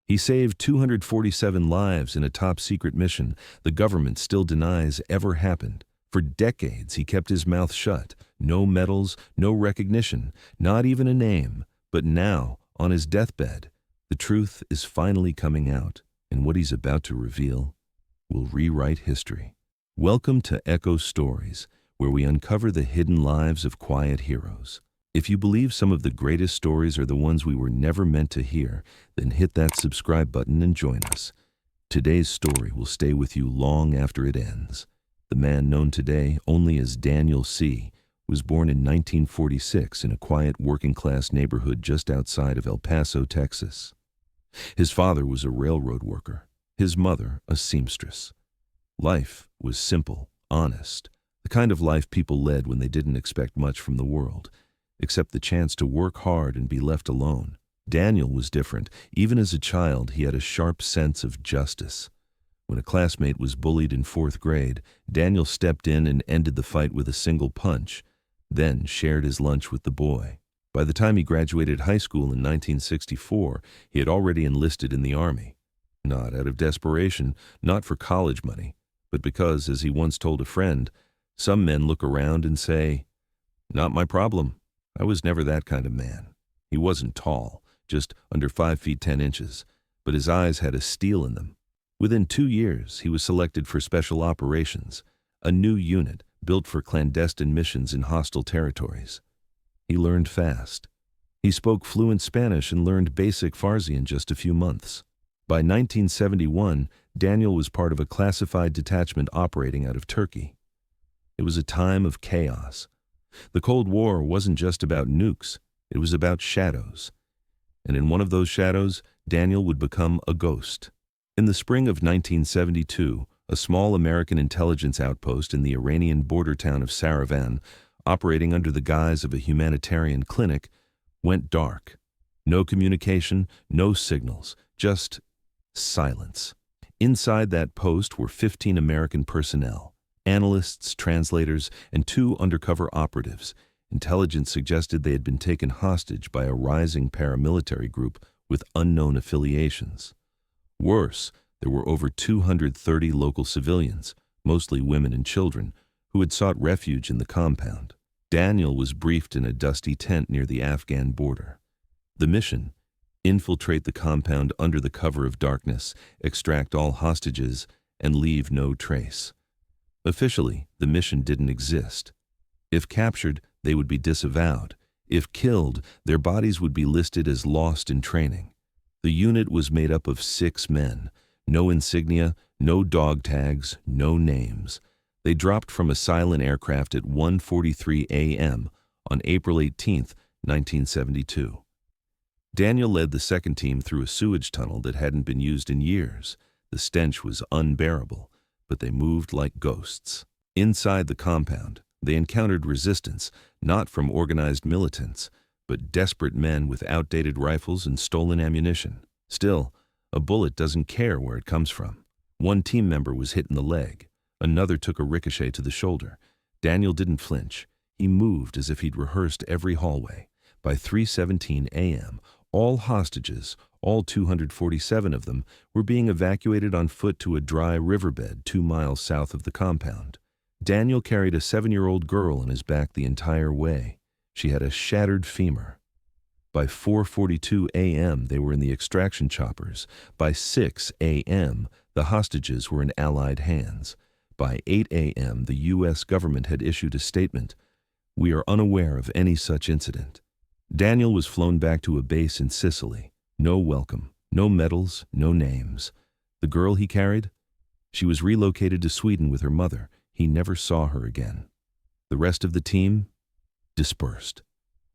He saved 247 lives in a top-secret mission the government still denies ever happened. For decades, he kept his mouth shut. No medals, no recognition, not even a name. But now, on his deathbed, the truth is finally coming out, and what he's about to reveal will rewrite history. Welcome to Echo Stories, where we uncover the hidden lives of quiet heroes. If you believe some of the greatest stories are the ones we were never meant to hear, then hit that subscribe button and join us. Today's story will stay with you long after it ends. The man known today only as Daniel C. was born in 1946 in a quiet working-class neighborhood just outside of El Paso, Texas. His father was a railroad worker, his mother a seamstress. Life was simple, honest, the kind of life people led when they didn't expect much from the world, except the chance to work hard and be left alone. Daniel was different. Even as a child, he had a sharp sense of justice. When a classmate was bullied in 4th grade, Daniel stepped in and ended the fight with a single punch, then shared his lunch with the boy. By the time he graduated high school in 1964, he had already enlisted in the Army. Not out of desperation, not for college money, but because, as he once told a friend, some men look around and say, "Not my problem. I was never that kind of man." He wasn't tall, just under 5 feet 10 inches, but his eyes had a steel in them. Within 2 years, he was selected for Special Operations, a new unit built for clandestine missions in hostile territories. He learned fast. He spoke fluent Spanish and learned basic Farsi in just a few months. By 1971, Daniel was part of a classified detachment operating out of Turkey. It was a time of chaos. The Cold War wasn't just about nukes, it was about shadows. And in one of those shadows, Daniel would become a ghost. In the spring of 1972, a small American intelligence outpost in the Iranian border town of Saravan, operating under the guise of a humanitarian clinic, went dark. No communication, no signals, just silence. Inside that post were 15 American personnel, analysts, translators, and 2 undercover operatives. Intelligence suggested they had been taken hostage by a rising paramilitary group with unknown affiliations. Worse, there were over 230 local civilians, mostly women and children, who had sought refuge in the compound. Daniel was briefed in a dusty tent near the Afghan border. The mission: infiltrate the compound under the cover of darkness, extract all hostages, and leave no trace. Officially, the mission didn't exist. If captured, they would be disavowed. If killed, their bodies would be listed as lost in training. The unit was made up of 6 men. No insignia, no dog tags, no names. They dropped from a silent aircraft at 1:43 a.m. on April 18, 1972. Daniel led the second team through a sewage tunnel that hadn't been used in years. The stench was unbearable, but they moved like ghosts. Inside the compound, they encountered resistance, not from organized militants, but desperate men with outdated rifles and stolen ammunition. Still, a bullet doesn't care where it comes from. One team member was hit in the leg. Another took a ricochet to the shoulder. Daniel didn't flinch. He moved as if he'd rehearsed every hallway. By 3:17 a.m., all hostages, all 247 of them, were being evacuated on foot to a dry riverbed 2 miles south of the compound. Daniel carried a 7-year-old girl on his back the entire way. She had a shattered femur. By 4:42 a.m., they were in the extraction choppers. By 6 a.m., the hostages were in Allied hands. By 8 a.m., the U.S. government had issued a statement: "We are unaware of any such incident." Daniel was flown back to a base in Sicily. No welcome, no medals, no names. The girl he carried? She was relocated to Sweden with her mother. He never saw her again. The rest of the team? Dispersed.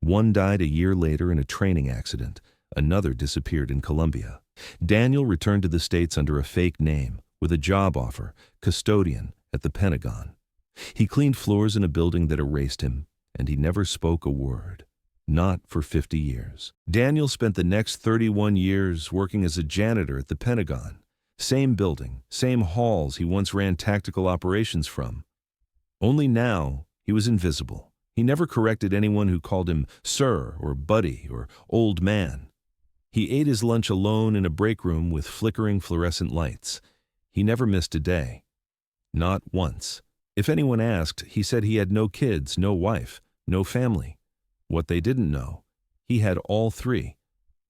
One died a year later in a training accident. Another disappeared in Colombia. Daniel returned to the States under a fake name, with a job offer, custodian, at the Pentagon. He cleaned floors in a building that erased him, and he never spoke a word. Not for 50 years. Daniel spent the next 31 years working as a janitor at the Pentagon. Same building, same halls he once ran tactical operations from. Only now, he was invisible. He never corrected anyone who called him sir or buddy or old man. He ate his lunch alone in a break room with flickering fluorescent lights. He never missed a day. Not once. If anyone asked, he said he had no kids, no wife, no family. What they didn't know, he had all three.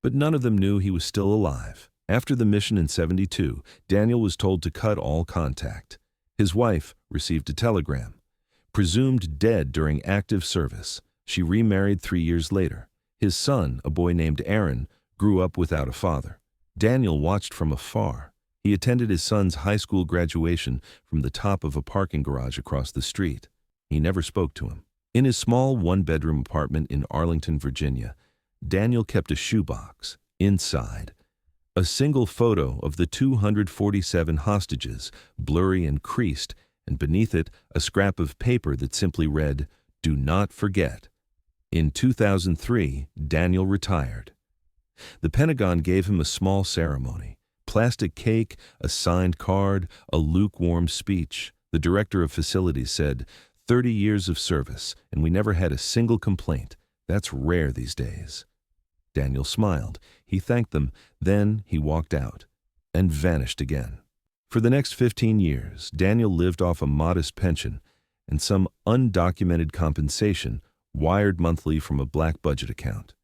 But none of them knew he was still alive. After the mission in '72, Daniel was told to cut all contact. His wife received a telegram. Presumed dead during active service. She remarried 3 years later. His son, a boy named Aaron, grew up without a father. Daniel watched from afar. He attended his son's high school graduation from the top of a parking garage across the street. He never spoke to him. In his small one-bedroom apartment in Arlington, Virginia, Daniel kept a shoebox. Inside, a single photo of the 247 hostages, blurry and creased, and beneath it a scrap of paper that simply read, "Do not forget." In 2003, Daniel retired. The Pentagon gave him a small ceremony. Plastic cake, a signed card, a lukewarm speech. The director of facilities said, 30 years of service, and we never had a single complaint. That's rare these days. Daniel smiled. He thanked them. Then he walked out and vanished again. For the next 15 years, Daniel lived off a modest pension and some undocumented compensation wired monthly from a black budget account.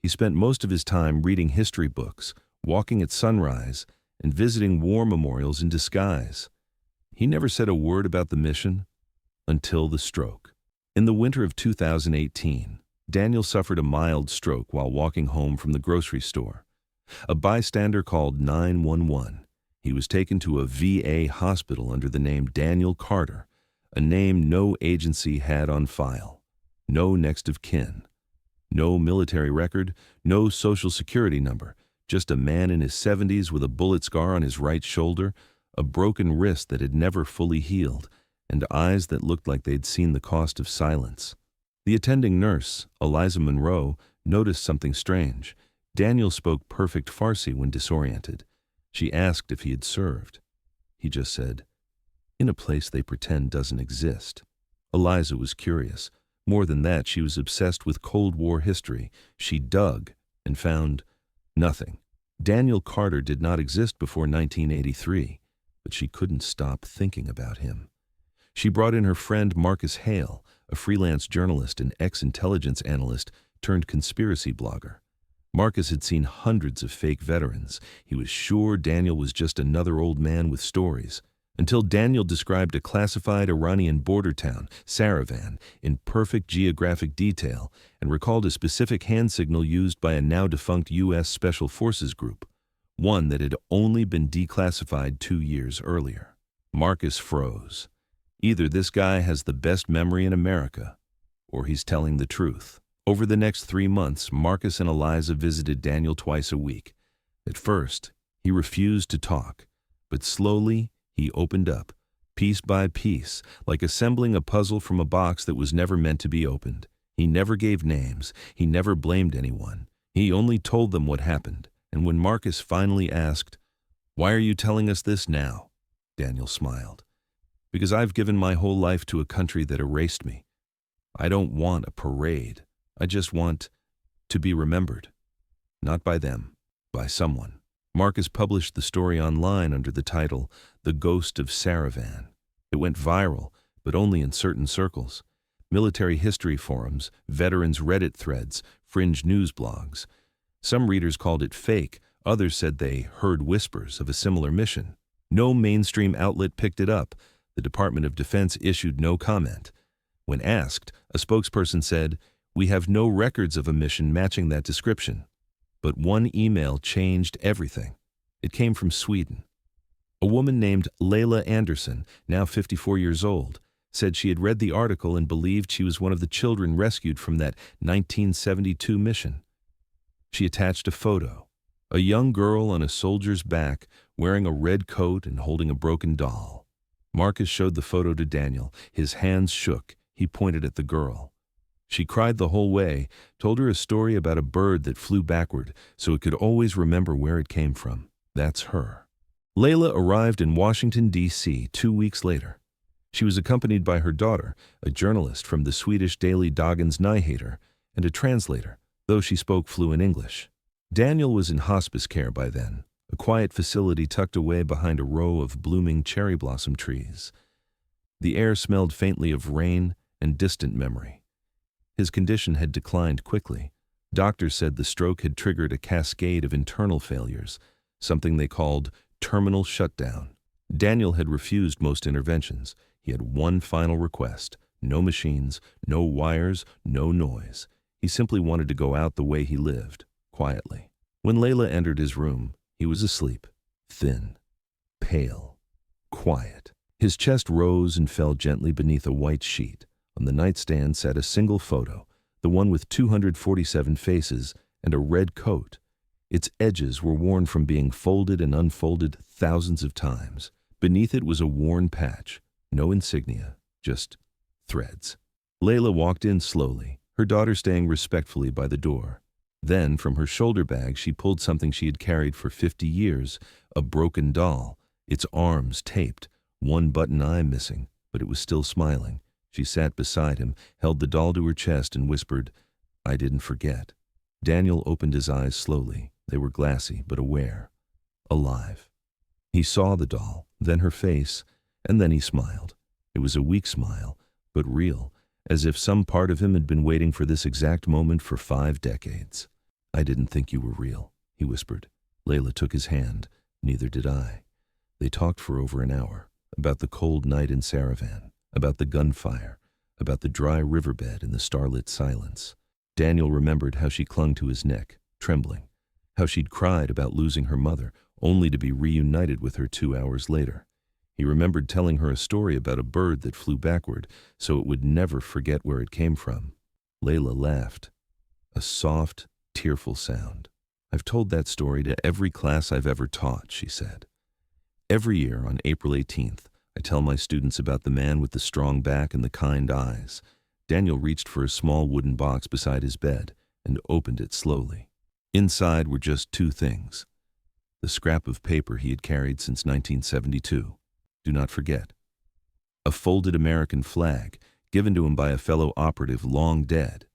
He spent most of his time reading history books, walking at sunrise, and visiting war memorials in disguise. He never said a word about the mission until the stroke. In the winter of 2018, Daniel suffered a mild stroke while walking home from the grocery store. A bystander called 911. He was taken to a VA hospital under the name Daniel Carter, a name no agency had on file. No next of kin. No military record, no social security number, just a man in his 70s with a bullet scar on his right shoulder, a broken wrist that had never fully healed, and eyes that looked like they'd seen the cost of silence. The attending nurse, Eliza Monroe, noticed something strange. Daniel spoke perfect Farsi when disoriented. She asked if he had served. He just said, "In a place they pretend doesn't exist." Eliza was curious. More than that, she was obsessed with Cold War history. She dug and found nothing. Daniel Carter did not exist before 1983, but she couldn't stop thinking about him. She brought in her friend Marcus Hale, a freelance journalist and ex-intelligence analyst turned conspiracy blogger. Marcus had seen hundreds of fake veterans. He was sure Daniel was just another old man with stories, until Daniel described a classified Iranian border town, Saravan, in perfect geographic detail and recalled a specific hand signal used by a now-defunct U.S. Special Forces group, one that had only been declassified 2 years earlier. Marcus froze. Either this guy has the best memory in America, or he's telling the truth. Over the next 3 months, Marcus and Eliza visited Daniel twice a week. At first, he refused to talk, but slowly he opened up, piece by piece, like assembling a puzzle from a box that was never meant to be opened. He never gave names. He never blamed anyone. He only told them what happened. And when Marcus finally asked, "Why are you telling us this now?" Daniel smiled. "Because I've given my whole life to a country that erased me. I don't want a parade. I just want to be remembered. Not by them, by someone." Marcus published the story online under the title, "The Ghost of Saravan." It went viral, but only in certain circles. Military history forums, veterans' Reddit threads, fringe news blogs. Some readers called it fake, others said they heard whispers of a similar mission. No mainstream outlet picked it up. The Department of Defense issued no comment. When asked, a spokesperson said, "We have no records of a mission matching that description." But one email changed everything. It came from Sweden. A woman named Layla Anderson, now 54 years old, said she had read the article and believed she was one of the children rescued from that 1972 mission. She attached a photo, a young girl on a soldier's back wearing a red coat and holding a broken doll. Marcus showed the photo to Daniel. His hands shook. He pointed at the girl. She cried the whole way, told her a story about a bird that flew backward so it could always remember where it came from. That's her. Layla arrived in Washington, D.C. 2 weeks later. She was accompanied by her daughter, a journalist from the Swedish daily Dagens Nyheter, and a translator, though she spoke fluent English. Daniel was in hospice care by then, a quiet facility tucked away behind a row of blooming cherry blossom trees. The air smelled faintly of rain and distant memory. His condition had declined quickly. Doctors said the stroke had triggered a cascade of internal failures, something they called terminal shutdown. Daniel had refused most interventions. He had one final request: no machines, no wires, no noise. He simply wanted to go out the way he lived, quietly. When Layla entered his room, he was asleep, thin, pale, quiet. His chest rose and fell gently beneath a white sheet. On the nightstand sat a single photo, the one with 247 faces and a red coat. Its edges were worn from being folded and unfolded thousands of times. Beneath it was a worn patch, no insignia, just threads. Layla walked in slowly, her daughter staying respectfully by the door. Then, from her shoulder bag, she pulled something she had carried for 50 years, a broken doll, its arms taped, one button eye missing, but it was still smiling. She sat beside him, held the doll to her chest, and whispered, "I didn't forget." Daniel opened his eyes slowly. They were glassy, but aware, alive. He saw the doll, then her face, and then he smiled. It was a weak smile, but real, as if some part of him had been waiting for this exact moment for 5 decades. "I didn't think you were real," he whispered. Layla took his hand. Neither did I. They talked for over an hour, about the cold night in Saravan, about the gunfire, about the dry riverbed and the starlit silence. Daniel remembered how she clung to his neck, trembling, how she'd cried about losing her mother, only to be reunited with her 2 hours later. He remembered telling her a story about a bird that flew backward, so it would never forget where it came from. Layla laughed, a soft, tearful sound. "I've told that story to every class I've ever taught," she said. "Every year on April 18th, I tell my students about the man with the strong back and the kind eyes." Daniel reached for a small wooden box beside his bed and opened it slowly. Inside were just 2 things: the scrap of paper he had carried since 1972. Do not forget. A folded American flag, given to him by a fellow operative long dead.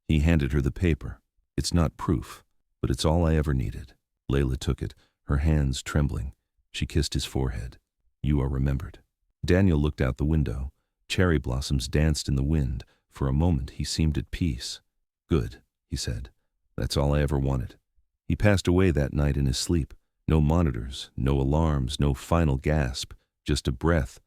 He handed her the paper. "It's not proof, but it's all I ever needed." Layla took it, her hands trembling. She kissed his forehead. "You are remembered." Daniel looked out the window. Cherry blossoms danced in the wind. For a moment he seemed at peace. "Good," he said. "That's all I ever wanted." He passed away that night in his sleep. No monitors, no alarms, no final gasp, just a breath.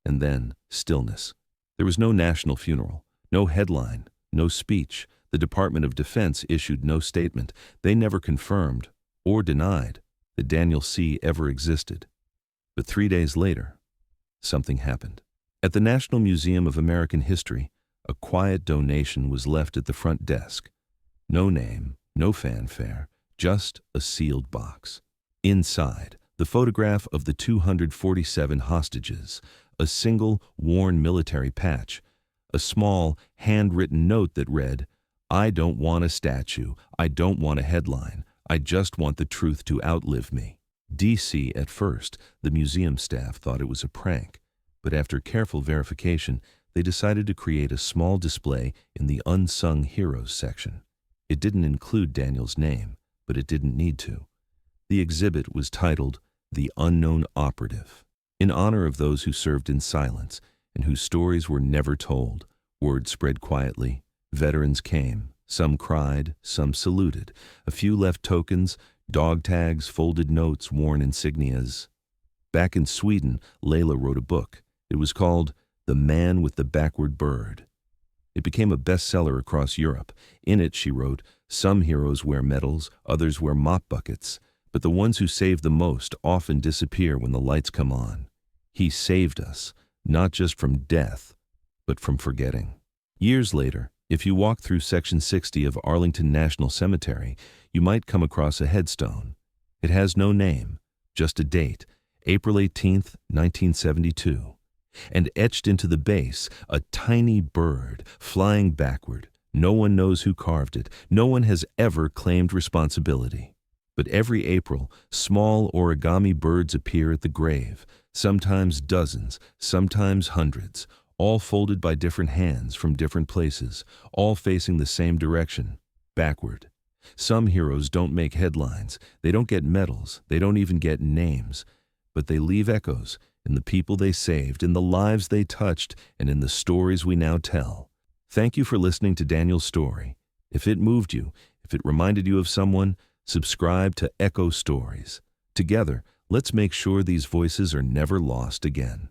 And then stillness. There was no national funeral, no headline, no speech. The Department of Defense issued no statement. They never confirmed or denied that Daniel C. ever existed. But 3 days later, something happened. At the National Museum of American History, a quiet donation was left at the front desk. No name, no fanfare, just a sealed box. Inside, the photograph of the 247 hostages, a single worn military patch, a small handwritten note that read, "I don't want a statue, I don't want a headline, I just want the truth to outlive me." DC at first, the museum staff thought it was a prank, but after careful verification, they decided to create a small display in the Unsung Heroes section. It didn't include Daniel's name, but it didn't need to. The exhibit was titled "The Unknown Operative," in honor of those who served in silence and whose stories were never told. Word spread quietly. Veterans came. Some cried, some saluted. A few left tokens, dog tags, folded notes, worn insignias. Back in Sweden, Layla wrote a book. It was called "The Man with the Backward Bird." It became a bestseller across Europe. In it, she wrote, "Some heroes wear medals, others wear mop buckets, but the ones who save the most often disappear when the lights come on. He saved us, not just from death, but from forgetting." Years later, if you walk through Section 60 of Arlington National Cemetery, you might come across a headstone. It has no name, just a date, April 18th, 1972. And etched into the base, a tiny bird flying backward. No one knows who carved it. No one has ever claimed responsibility. But every April, small origami birds appear at the grave, sometimes dozens, sometimes hundreds, all folded by different hands from different places, all facing the same direction, backward. Some heroes don't make headlines, they don't get medals, they don't even get names, but they leave echoes in the people they saved, in the lives they touched, and in the stories we now tell. Thank you for listening to Daniel's story. If it moved you, if it reminded you of someone, subscribe to Echo Stories. Together, let's make sure these voices are never lost again.